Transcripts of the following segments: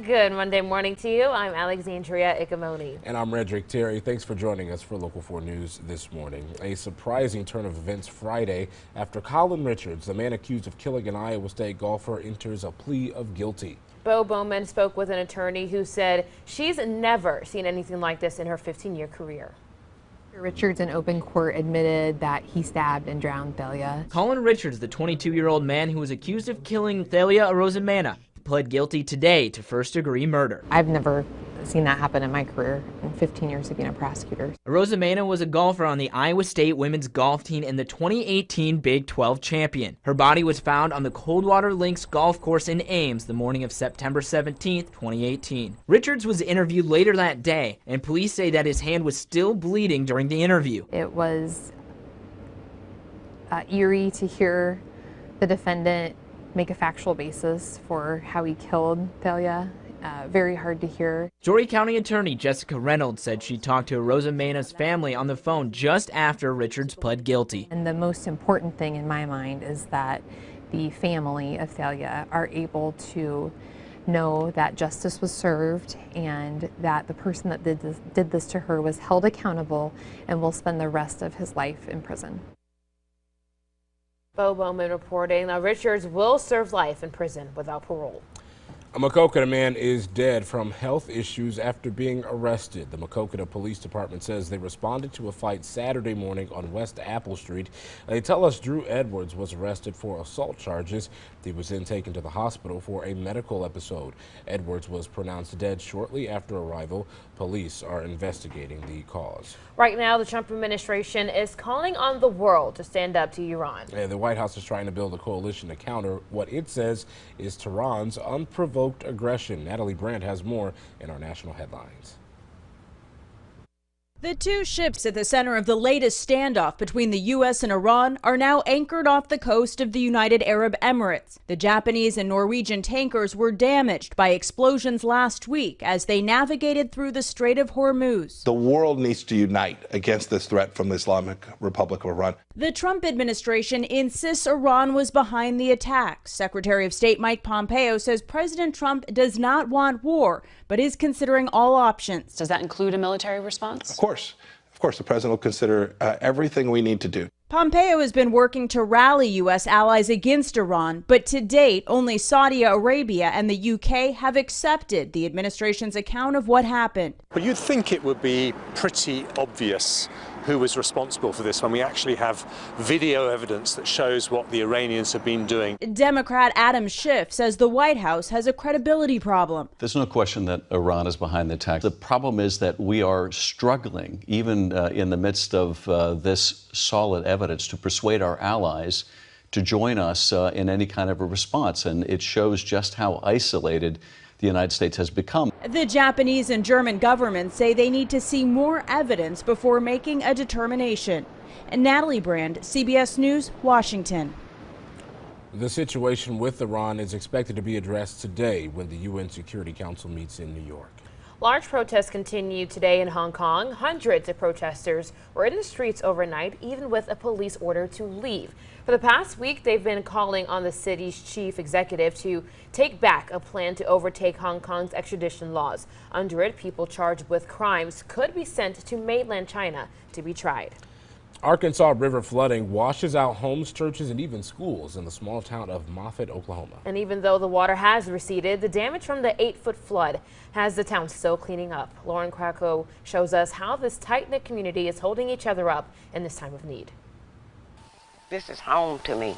Good Monday morning to you. I'm Alexandria Ikomoni. And I'm Redrick Terry. Thanks for joining us for Local 4 News this morning. A surprising turn of events Friday after Colin Richards, the man accused of killing an Iowa State golfer, enters a plea of guilty. Bo Bowman spoke with an attorney who said she's never seen anything like this in her 15-year career. Richards in open court admitted that he stabbed and drowned Thalia. Colin Richards, the 22-year-old man who was accused of killing Thalia Rosamena, pled guilty today to first-degree murder. I've never seen that happen in my career in 15 years of being a prosecutor. Rosamena was a golfer on the Iowa State women's golf team and the 2018 Big 12 champion. Her body was found on the Coldwater Links golf course in Ames the morning of September 17, 2018. Richards was interviewed later that day, and police say that his hand was still bleeding during the interview. It was eerie to hear the defendant make a factual basis for how he killed Thalia. Very hard to hear. Story County Attorney Jessica Reynolds said she talked to Rosamena's family on the phone just after Richards pled guilty. And the most important thing in my mind is that the family of Thalia are able to know that justice was served and that the person that did this to her was held accountable and will spend the rest of his life in prison. Bo Bowman reporting. Now, Richards will serve life in prison without parole. A Maquoketa man is dead from health issues after being arrested. The Maquoketa Police Department says they responded to a fight Saturday morning on West Apple Street. They tell us Drew Edwards was arrested for assault charges. He was then taken to the hospital for a medical episode. Edwards was pronounced dead shortly after arrival. Police are investigating the cause. Right now, the Trump administration is calling on the world to stand up to Iran. And the White House is trying to build a coalition to counter what it says is Tehran's unprovoked aggression. Natalie Brandt has more in our national headlines. The two ships at the center of the latest standoff between the U.S. and Iran are now anchored off the coast of the United Arab Emirates. The Japanese and Norwegian tankers were damaged by explosions last week as they navigated through the Strait of Hormuz. The world needs to unite against this threat from the Islamic Republic of Iran. The Trump administration insists Iran was behind the attack. Secretary of State Mike Pompeo says President Trump does not want war, but is considering all options. Does that include a military response? Of course, the president will consider everything we need to do. Pompeo has been working to rally U.S. allies against Iran, but to date, only Saudi Arabia and the U.K. have accepted the administration's account of what happened. But you'd think it would be pretty obvious who was responsible for this when we actually have video evidence that shows what the Iranians have been doing. Democrat Adam Schiff says the White House has a credibility problem. There's no question that Iran is behind the attack. The problem is that we are struggling, even in the midst of this solid evidence, to persuade our allies to join us in any kind of a response. And it shows just how isolated the United States has become. The Japanese and German governments say they need to see more evidence before making a determination. And Natalie Brand, CBS News, Washington. The situation with Iran is expected to be addressed today when the UN Security Council meets in New York. Large protests continue today in Hong Kong. Hundreds of protesters were in the streets overnight, even with a police order to leave. For the past week, they've been calling on the city's chief executive to take back a plan to overtake Hong Kong's extradition laws. Under it, people charged with crimes could be sent to mainland China to be tried. Arkansas River flooding washes out homes, churches, and even schools in the small town of Moffett, Oklahoma. And even though the water has receded, the damage from the 8-foot flood has the town still cleaning up. Lauren Krakow shows us how this tight-knit community is holding each other up in this time of need. This is home to me.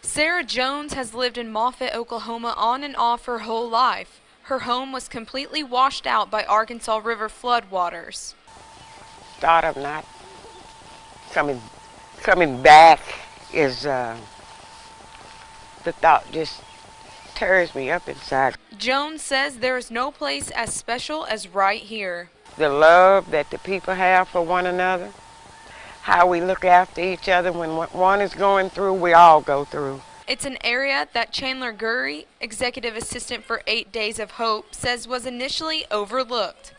Sarah Jones has lived in Moffett, Oklahoma on and off her whole life. Her home was completely washed out by Arkansas River floodwaters. Thought of not coming back is the thought just tears me up inside. Jones says there is no place as special as right here. The love that the people have for one another, how we look after each other. When one is going through, we all go through. It's an area that Chandler Gurry, executive assistant for 8 Days of Hope, says was initially overlooked.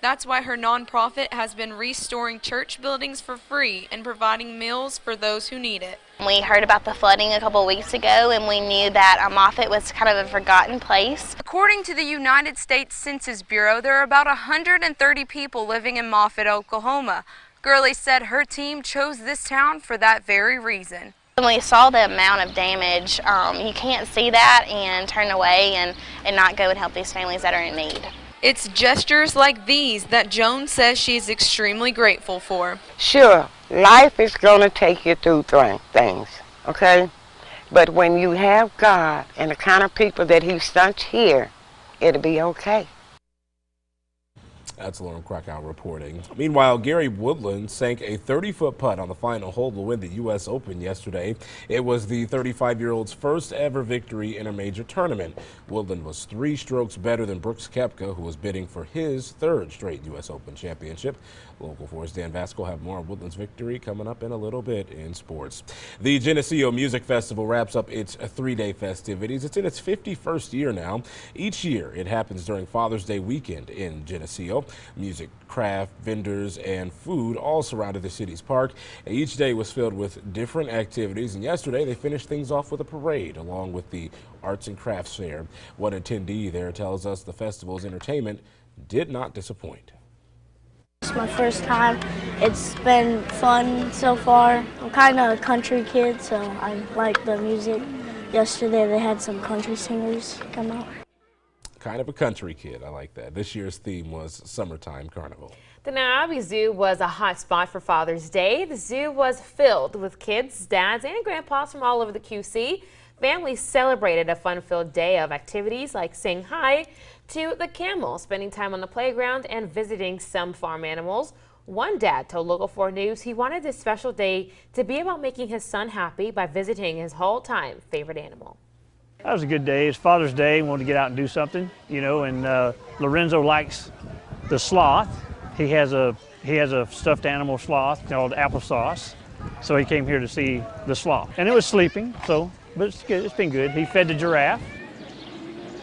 That's why her nonprofit has been restoring church buildings for free and providing meals for those who need it. We heard about the flooding a couple weeks ago, and we knew that Moffett was kind of a forgotten place. According to the United States Census Bureau, there are about 130 people living in Moffett, Oklahoma. Gurley said her team chose this town for that very reason. When we saw the amount of damage, you can't see that and turn away and not go and help these families that are in need. It's gestures like these that Joan says she is extremely grateful for. Sure, life is going to take you through things, okay? But when you have God and the kind of people that He sent here, it'll be okay. That's Lauren Krakow reporting. Meanwhile, Gary Woodland sank a 30-foot putt on the final hole to win the U.S. Open yesterday. It was the 35-year-old's first ever victory in a major tournament. Woodland was 3 strokes better than Brooks Koepka, who was bidding for his 3rd straight U.S. Open championship. Local 4's Dan Vasco have more on Woodland's victory coming up in a little bit in sports. The Geneseo Music Festival wraps up its 3-day festivities. It's in its 51st year now. Each year, it happens during Father's Day weekend in Geneseo. Music, craft, vendors, and food all surrounded the city's park. Each day was filled with different activities, and yesterday they finished things off with a parade along with the arts and crafts fair. One attendee there tells us the festival's entertainment did not disappoint. It's my first time. It's been fun so far. I'm kind of a country kid, so I like the music. Yesterday they had some country singers come out. Kind of a country kid. I like that. This year's theme was Summertime Carnival. The Niabi Zoo was a hot spot for Father's Day. The zoo was filled with kids, dads, and grandpas from all over the QC. Families celebrated a fun-filled day of activities like saying hi to the camel, spending time on the playground, and visiting some farm animals. One dad told Local 4 News he wanted this special day to be about making his son happy by visiting his all-time favorite animal. That was a good day. It's Father's Day. We wanted to get out and do something, you know, and Lorenzo likes the sloth. He has a stuffed animal sloth called Applesauce. So he came here to see the sloth. And it was sleeping, so, but it's good. It's been good. He fed the giraffe.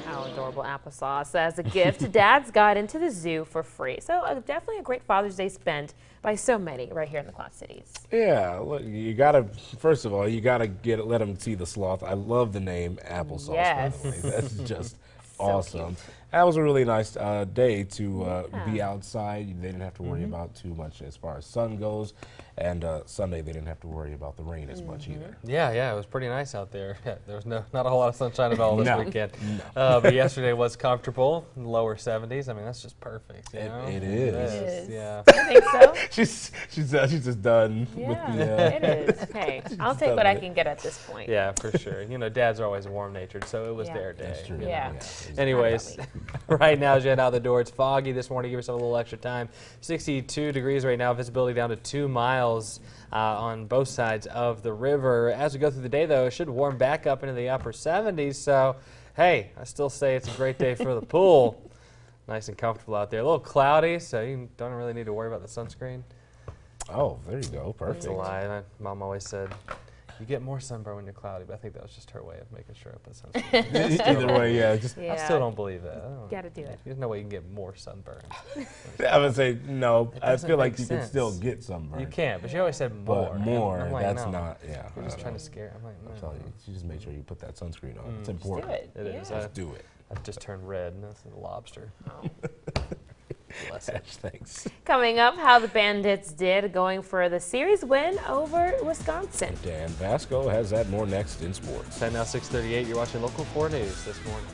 How adorable Applesauce. As a gift, dads got into the zoo for free. So definitely a great Father's Day spent by so many right here in the Quad Cities. Yeah, look, you gotta, first of all, you gotta let them see the sloth. I love the name Applesauce. Yes. By the way. That's just So awesome. cute. That was a really nice day to be outside. They didn't have to worry about too much as far as sun goes. And Sunday, they didn't have to worry about the rain as much either. Yeah, it was pretty nice out there. Yeah, there was not a whole lot of sunshine at all this No. weekend. But yesterday was comfortable, lower 70s. I mean, that's just perfect. You know? It is. It is. Yeah. I think so. she's just done with the. It is. Hey, I'll take what I can get at this point. Yeah, for sure. You know, dads are always warm-natured, so it was their day. That's true. you know? Yeah. Anyways, right now as you head out the door, it's foggy this morning. Give yourself a little extra time. 62 degrees right now. Visibility down to 2 miles on both sides of the river. As we go through the day, though, it should warm back up into the upper 70s. So, hey, I still say it's a great day for the pool. Nice and comfortable out there. A little cloudy, so you don't really need to worry about the sunscreen. Oh, there you go. Perfect. That's a lie. My mom always said, you get more sunburn when you're cloudy, but I think that was just her way of making sure I put sunscreen. Either way, yeah. I still don't believe that. Gotta do it. There's no way you can get more sunburn. I would say no. It I doesn't feel like make you can sense. still get sunburn. You can, but she always said more. But more, I'm like, that's no. not, yeah. You're just trying to scare. I'm like, no. I'm telling you, you just make sure you put that sunscreen on. It's important. Just do it. It is. Just do it. I've just turned red, and that's a lobster. Oh. Bless it. Thanks. Coming up, how the Bandits did going for the series win over Wisconsin. Dan Vasco has that more next in sports. Time now 6:38. You're watching Local 4 News this morning.